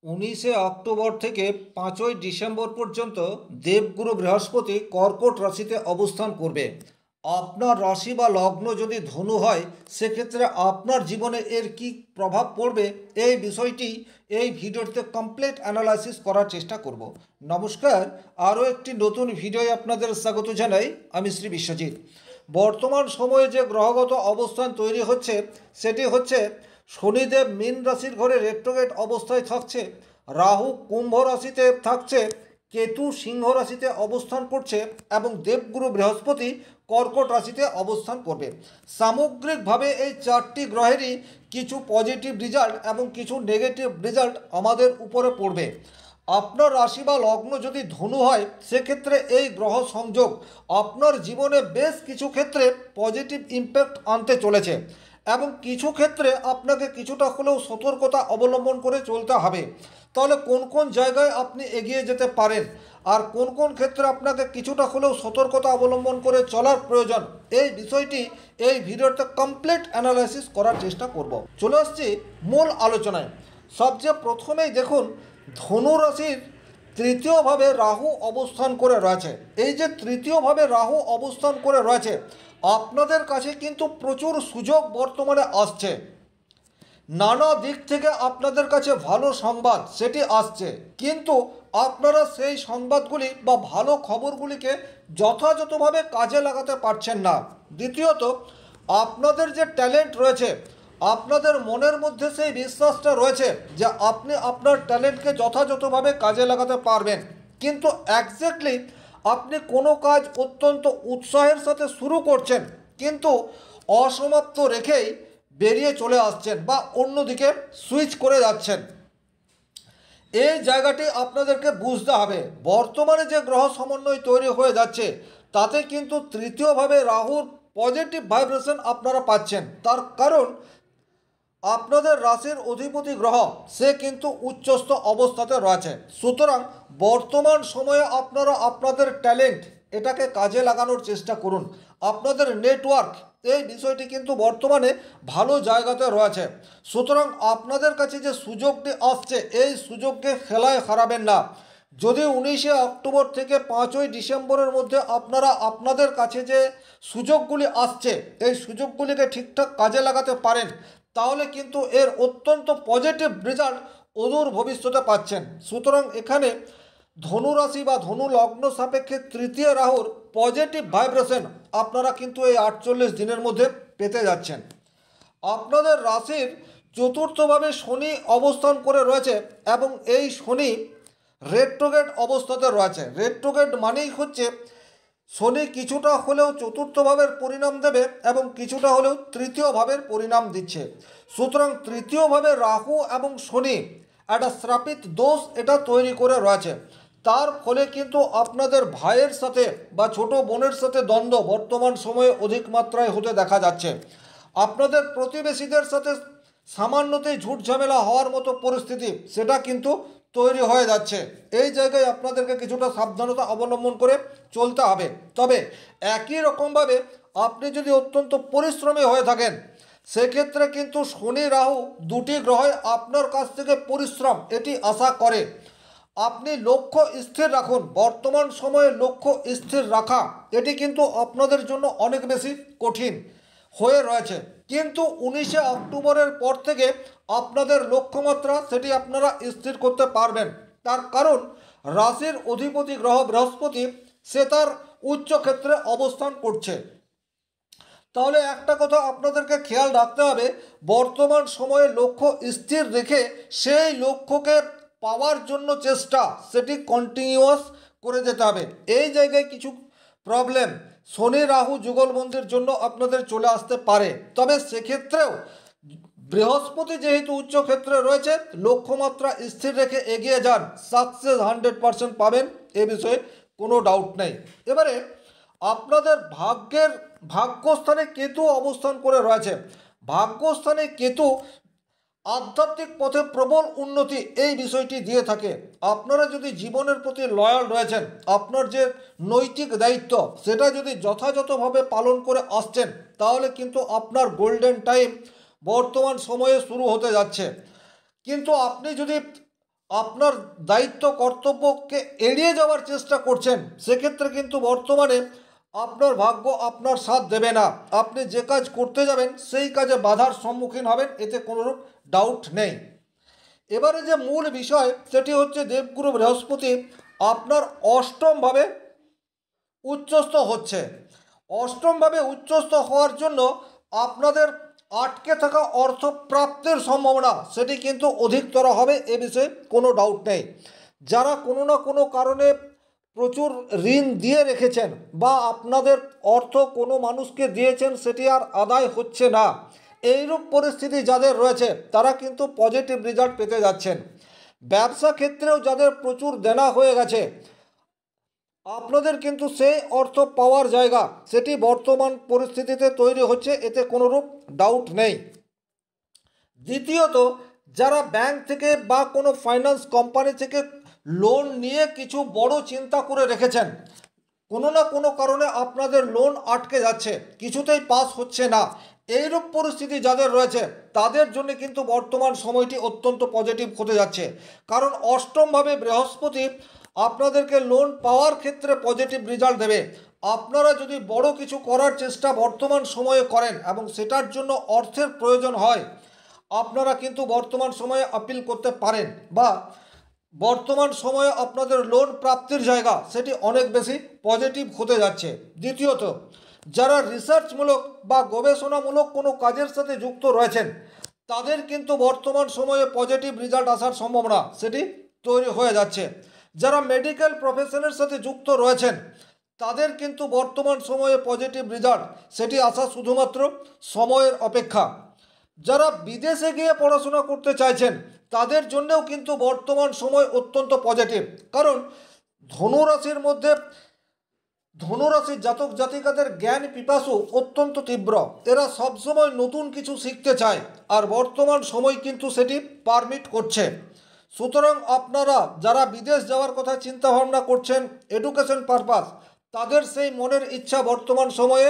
19 October থেকে 5ই December পর্যন্ত দেবগুরু বৃহস্পতি কর্কট রাশিতে অবস্থান করবে। আপনার রাশি বা লগ্ন যদি ধনু হয়, সেক্ষেত্রে আপনার জীবনে এর কী প্রভাব পড়বে এই বিষয়টি এই ভিডিওতে কমপ্লিট অ্যানালাইসিস করার চেষ্টা করব। নমস্কার, আরও একটি নতুন ভিডিওয় আপনাদের স্বাগত জানাই। আমি শ্রী বিশ্বজিৎ। বর্তমান সময়ে যে গ্রহগত অবস্থান তৈরি হচ্ছে সেটি হচ্ছে শনিদেব মীন রাশির ঘরে রেট্রোগেট অবস্থায় থাকছে, রাহু কুম্ভ রাশিতে থাকছে, কেতু সিংহ রাশিতে অবস্থান করছে এবং দেবগুরু বৃহস্পতি কর্কট রাশিতে অবস্থান করবে। সামগ্রিকভাবে এই চারটি গ্রহেরই কিছু পজিটিভ রেজাল্ট এবং কিছু নেগেটিভ রেজাল্ট আমাদের উপরে পড়বে। আপনার রাশি বা লগ্ন যদি ধনু হয়, সেক্ষেত্রে এই গ্রহ সংযোগ আপনার জীবনে বেশ কিছু ক্ষেত্রে পজিটিভ ইম্প্যাক্ট আনতে চলেছে এবং কিছু ক্ষেত্রে আপনাকে কিছুটা হলেও সতর্কতা অবলম্বন করে চলতে হবে। তাহলে কোন কোন জায়গায় আপনি এগিয়ে যেতে পারেন আর কোন কোন ক্ষেত্রে আপনাকে কিছুটা হলেও সতর্কতা অবলম্বন করে চলার প্রয়োজন, এই বিষয়টি এই ভিডিওতে কমপ্লিট অ্যানালাইসিস করার চেষ্টা করব। চলে আসছি মূল আলোচনায়। সবচেয়ে প্রথমেই দেখুন, ধনু রাশির তৃতীয়ভাবে রাহু অবস্থান করে রয়েছে। এই যে তৃতীয়ভাবে রাহু অবস্থান করে রয়েছে, আপনাদের কাছে কিন্তু প্রচুর সুযোগ বর্তমানে আসছে। নানা দিক থেকে আপনাদের কাছে ভালো সংবাদ সেটি আসছে, কিন্তু আপনারা সেই সংবাদগুলি বা ভালো খবরগুলিকে যথাযথভাবে কাজে লাগাতে পারছেন না। দ্বিতীয়ত, আপনাদের যে ট্যালেন্ট রয়েছে, আপনাদের মনের মধ্যে সেই বিশ্বাসটা রয়েছে যে আপনি আপনার ট্যালেন্টকে যথাযথভাবে কাজে লাগাতে পারবেন, কিন্তু একজ্যাক্টলি আপনি কোনো কাজ অত্যন্ত উৎসাহের সাথে শুরু করছেন, কিন্তু অসমাপ্ত রেখেই বেরিয়ে চলে আসছেন বা অন্যদিকে সুইচ করে যাচ্ছেন। এই জায়গাটি আপনাদেরকে বুঝতে হবে। বর্তমানে যে গ্রহ সমন্বয় তৈরি হয়ে যাচ্ছে, তাতে কিন্তু তৃতীয়ভাবে রাহুর পজিটিভ ভাইব্রেশন আপনারা পাচ্ছেন। তার কারণ আপনাদের রাশির অধিপতি গ্রহ সে কিন্তু উচ্চস্থ অবস্থাতে রয়েছে। সুতরাং বর্তমান সময়ে আপনারা আপনাদের ট্যালেন্ট এটাকে কাজে লাগানোর চেষ্টা করুন। আপনাদের নেটওয়ার্ক এই বিষয়টি কিন্তু বর্তমানে ভালো জায়গাতে রয়েছে। সুতরাং আপনাদের কাছে যে সুযোগটি আসছে, এই সুযোগকে খেলায় হারাবেন না। যদি 19 অক্টোবর থেকে 5ই ডিসেম্বরের মধ্যে আপনারা আপনাদের কাছে যে সুযোগগুলি আসছে, এই সুযোগগুলিকে ঠিকঠাক কাজে লাগাতে পারেন, তাহলে কিন্তু এর অত্যন্ত পজিটিভ রেজাল্ট অদূর ভবিষ্যতে পাচ্ছেন। সুতরাং এখানে ধনুরাশি বা ধনু লগ্ন সাপেক্ষে তৃতীয় রাহুর পজিটিভ ভাইব্রেশন আপনারা কিন্তু এই 48 দিনের মধ্যে পেতে যাচ্ছেন। আপনাদের রাশির চতুর্থভাবে শনি অবস্থান করে রয়েছে এবং এই শনি রেট্রোগেট অবস্থাতে রয়েছে। রেট্রোগেট মানেই হচ্ছে শনি কিছুটা হলেও চতুর্থ ভাবের পরিণাম দেবে এবং কিছুটা হলেও তৃতীয় ভাবের পরিণাম দিচ্ছে। সুতরাং তৃতীয়ভাবে রাহু এবং শনি একটা শ্রাপিত দোষ এটা তৈরি করে রয়েছে। তার ফলে কিন্তু আপনাদের ভাইয়ের সাথে বা ছোট বোনের সাথে দ্বন্দ্ব বর্তমান সময়ে অধিক মাত্রায় হতে দেখা যাচ্ছে। আপনাদের প্রতিবেশীদের সাথে সামান্যতেই ঝুট ঝামেলা হওয়ার মতো পরিস্থিতি সেটা কিন্তু তৈরি হয়ে যাচ্ছে। এই জায়গায় আপনাদেরকে কিছুটা সাবধানতা অবলম্বন করে চলতে হবে। তবে একই রকমভাবে আপনি যদি অত্যন্ত পরিশ্রমী হয়ে থাকেন, সেক্ষেত্রে কিন্তু শনি রাহু দুটি গ্রহই আপনার কাছ থেকে পরিশ্রম এটি আশা করে। আপনি লক্ষ্য স্থির রাখুন। বর্তমান সময়ে লক্ষ্য স্থির রাখা এটি কিন্তু আপনাদের জন্য অনেক বেশি কঠিন হয়ে রয়েছে, কিন্তু 19 অক্টোবরের পর থেকে আপনাদের লক্ষ্যমাত্রা সেটি আপনারা স্থির করতে পারবেন। তার কারণ রাশির অধিপতি গ্রহ বৃহস্পতি সে তার উচ্চ ক্ষেত্রে অবস্থান করছে। তাহলে একটা কথা আপনাদেরকে খেয়াল রাখতে হবে, বর্তমান সময়ে লক্ষ্য স্থির রেখে সেই লক্ষ্যকে পাওয়ার জন্য চেষ্টা সেটি কন্টিনিউয়াস করে যেতে হবে। এই জায়গায় কিছু প্রবলেম শনি রাহু যুগলবন্দির জন্য আপনাদের চলে আসতে পারে, তবে সেক্ষেত্রেও বৃহস্পতি যেহেতু উচ্চ ক্ষেত্রে রয়েছে, লক্ষ্যমাত্রা স্থির রেখে এগিয়ে যান, সাকসেস 100% পাবেন, এ বিষয়ে কোনো ডাউট নেই। এবারে আপনাদের ভাগ্যস্থানে কেতু অবস্থান করে রয়েছে। ভাগ্যস্থানে কেতু আধ্যাত্মিক পথে প্রবল উন্নতি এই বিষয়টি দিয়ে থাকে। আপনারা যদি জীবনের প্রতি লয়াল রয়েছেন, আপনার যে নৈতিক দায়িত্ব সেটা যদি যথাযথভাবে পালন করে আসছেন, তাহলে কিন্তু আপনার গোল্ডেন টাইম বর্তমান সময়ে শুরু হতে যাচ্ছে। কিন্তু আপনি যদি আপনার দায়িত্ব কর্তব্যকে এড়িয়ে যাওয়ার চেষ্টা করছেন, সেক্ষেত্রে কিন্তু বর্তমানে আপনার ভাগ্য আপনার সাথ দেবে না। আপনি যে কাজ করতে যাবেন সেই কাজে বাধার সম্মুখীন হবেন, এতে কোনোরূপ ডাউট নেই। এবারে যে মূল বিষয় সেটি হচ্ছে দেবগুরু বৃহস্পতি আপনার অষ্টমভাবে উচ্চস্থ হচ্ছে। অষ্টমভাবে উচ্চস্থ হওয়ার জন্য আপনাদের আটকে থাকা অর্থ প্রাপ্তির সম্ভাবনা সেটি কিন্তু অধিকতর হবে, এ বিষয়ে কোনো ডাউট নেই। যারা কোনো না কোনো কারণে প্রচুর ঋণ দিয়ে রেখেছেন বা আপনাদের অর্থ কোনো মানুষকে দিয়েছেন সেটি আর আদায় হচ্ছে না, এইরূপ পরিস্থিতি যাদের রয়েছে তারা কিন্তু পজিটিভ রেজাল্ট পেতে যাচ্ছেন। ব্যবসা ক্ষেত্রেও যাদের প্রচুর দেনা হয়ে গেছে, আপনাদের কিন্তু সেই অর্থ পাওয়ার জায়গা সেটি বর্তমান পরিস্থিতিতে তৈরি হচ্ছে, এতে কোনোরূপ ডাউট নেই। দ্বিতীয়ত, যারা ব্যাংক থেকে বা কোনো ফাইন্যান্স কোম্পানি থেকে লোন নিয়ে কিছু বড় চিন্তা করে রেখেছেন, কোনো না কোনো কারণে আপনাদের লোন আটকে যাচ্ছে, কিছুতেই পাস হচ্ছে না, এইরূপ পরিস্থিতি যাদের রয়েছে তাদের জন্য কিন্তু বর্তমান সময়টি অত্যন্ত পজিটিভ হতে যাচ্ছে। কারণ অষ্টমভাবে বৃহস্পতি আপনাদেরকে লোন পাওয়ার ক্ষেত্রে পজিটিভ রেজাল্ট দেবে। আপনারা যদি বড় কিছু করার চেষ্টা বর্তমান সময়ে করেন এবং সেটার জন্য অর্থের প্রয়োজন হয়, আপনারা কিন্তু বর্তমান সময়ে আপিল করতে পারেন বা বর্তমান সময়ে আপনাদের লোন প্রাপ্তির জায়গা সেটি অনেক বেশি পজিটিভ হতে যাচ্ছে। দ্বিতীয়ত, যারা রিসার্চমূলক বা গবেষণামূলক কোনো কাজের সাথে যুক্ত রয়েছেন তাদের কিন্তু বর্তমান সময়ে পজিটিভ রেজাল্ট আসার সম্ভাবনা সেটি তৈরি হয়ে যাচ্ছে। যারা মেডিকেল প্রফেশনের সাথে যুক্ত রয়েছেন তাদের কিন্তু বর্তমান সময়ে পজিটিভ রেজাল্ট সেটি আসা শুধুমাত্র সময়ের অপেক্ষা। যারা বিদেশে গিয়ে পড়াশোনা করতে চাইছেন তাদের জন্যেও কিন্তু বর্তমান সময় অত্যন্ত পজিটিভ। কারণ ধনুরাশির মধ্যে ধনুরাশির জাতক জাতিকাদের জ্ঞান পিপাসু অত্যন্ত তীব্র, এরা সবসময় নতুন কিছু শিখতে চায় আর বর্তমান সময় কিন্তু সেটি পারমিট করছে। সুতরাং আপনারা যারা বিদেশ যাওয়ার কথা চিন্তা ভাবনা করছেন এডুকেশন পারপাস, তাদের সেই মনের ইচ্ছা বর্তমান সময়ে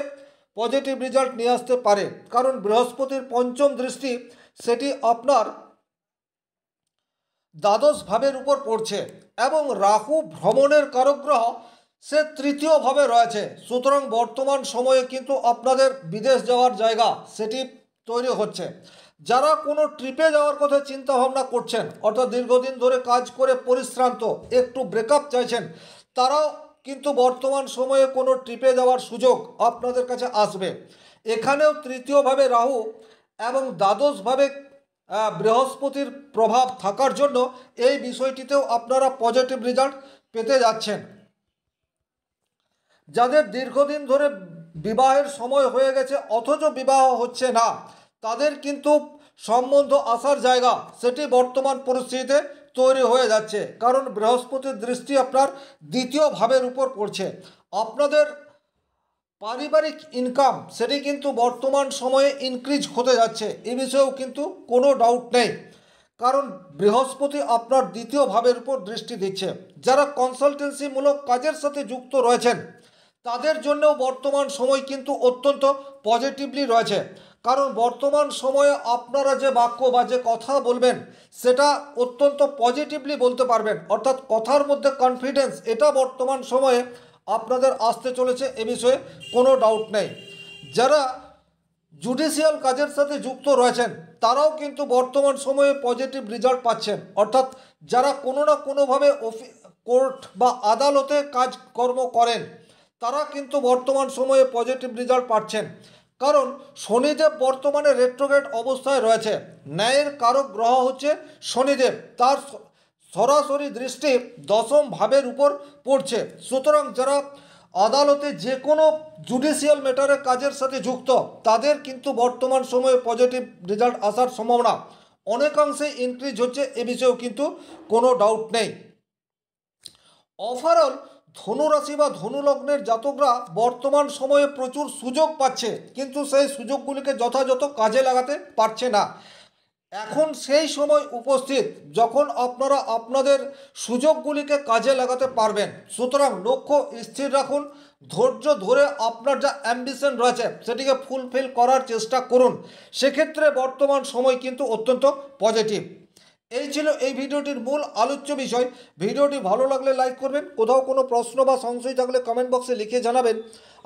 পজিটিভ রেজাল্ট নিয়ে আসতে পারে। কারণ বৃহস্পতির পঞ্চম দৃষ্টি সেটি আপনার দ্বাদশ ভাবের উপর পড়ছে এবং রাহু ভ্রমণের কারক গ্রহ সে তৃতীয় ভাবে রয়েছে। সুতরাং বর্তমান সময়ে কিন্তু আপনাদের বিদেশ যাওয়ার জায়গা সেটি তৈরি হচ্ছে। যারা কোনো ট্রিপে যাওয়ার কথা চিন্তা ভাবনা করছেন, অর্থাৎ দীর্ঘদিন ধরে কাজ করে পরিশ্রান্ত, একটু ব্রেকআপ চাইছেন, তারাও কিন্তু বর্তমান সময়ে কোনো ট্রিপে যাওয়ার সুযোগ আপনাদের কাছে আসবে। এখানেও তৃতীয়ভাবে রাহু এবং দ্বাদশভাবে বৃহস্পতির প্রভাব থাকার জন্য এই বিষয়টিতেও আপনারা পজিটিভ রেজাল্ট পেতে যাচ্ছেন। যাদের দীর্ঘদিন ধরে বিবাহের সময় হয়ে গেছে অথচ বিবাহ হচ্ছে না, তাদের কিন্তু সম্বন্ধ আসার জায়গা সেটি বর্তমান পরিস্থিতিতে তৈরি হয়ে যাচ্ছে। কারণ বৃহস্পতির দৃষ্টি আপনার দ্বিতীয় ভাবের উপর পড়ছে। আপনাদের পারিবারিক ইনকাম সেটি কিন্তু বর্তমান সময়ে ইনক্রিজ হতে যাচ্ছে, এ বিষয়েও কিন্তু কোনো ডাউট নেই। কারণ বৃহস্পতি আপনার দ্বিতীয় ভাবের উপর দৃষ্টি দিচ্ছে। যারা কনসালটেন্সিমূলক কাজের সাথে যুক্ত রয়েছেন তাদের জন্যও বর্তমান সময় কিন্তু অত্যন্ত পজিটিভলি রয়েছে। কারণ বর্তমান সময়ে আপনারা যে বাক্য বা যে কথা বলবেন সেটা অত্যন্ত পজিটিভলি বলতে পারবেন, অর্থাৎ কথার মধ্যে কনফিডেন্স এটা বর্তমান সময়ে আপনাদের আসতে চলেছে, এ বিষয়ে কোনো ডাউট নেই। যারা জুডিশিয়াল কাজের সাথে যুক্ত রয়েছেন তারাও কিন্তু বর্তমান সময়ে পজিটিভ রেজাল্ট পাচ্ছেন। অর্থাৎ যারা কোনো না কোনোভাবে কোর্ট বা আদালতে কাজকর্ম করেন তারা কিন্তু বর্তমান সময়ে পজিটিভ রেজাল্ট পাচ্ছেন। কারণ শনিদেব বর্তমানে রেট্রোগ্রেড অবস্থায় রয়েছে। ন্যায়ের কারক গ্রহ হচ্ছে শনিদেব, তার সরাসরি দৃষ্টি দশম ভাবের উপর পড়ছে। সুতরাং যারা আদালতে যে কোনো জুডিশিয়াল ম্যাটারে কাজের সাথে যুক্ত তাদের কিন্তু বর্তমান সময়ে পজিটিভ রেজাল্ট আসার সম্ভাবনা অনেকাংশে ইনক্রিজ হচ্ছে, এ বিষয়েও কিন্তু কোনো ডাউট নেই। ওভারঅল ধনুরাশি বা ধনুলগ্নের জাতকরা বর্তমান সময়ে প্রচুর সুযোগ পাচ্ছে, কিন্তু সেই সুযোগগুলিকে যথাযথ কাজে লাগাতে পারছে না। এখন সেই সময় উপস্থিত যখন আপনারা আপনাদের সুযোগগুলিকে কাজে লাগাতে পারবেন। সুতরাং লক্ষ্য স্থির রাখুন, ধৈর্য ধরে আপনার যা অ্যাম্বিশন রয়েছে সেটিকে ফুলফিল করার চেষ্টা করুন। সেক্ষেত্রে বর্তমান সময় কিন্তু অত্যন্ত পজিটিভ। এই ছিল এই ভিডিওটির মূল আলোচ্য বিষয়। ভিডিওটি ভালো লাগলে লাইক করবেন, কোথাও কোনো প্রশ্ন বা সংশয় থাকলে কমেন্ট বক্সে লিখে জানাবেন,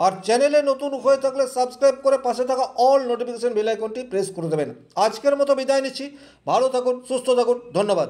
আর চ্যানেলে নতুন হয়ে থাকলে সাবস্ক্রাইব করে পাশে থাকা অল নোটিফিকেশন বেল আইকনটি প্রেস করে দেবেন। আজকের মতো বিদায় নিচ্ছি। ভালো থাকুন, সুস্থ থাকুন, ধন্যবাদ।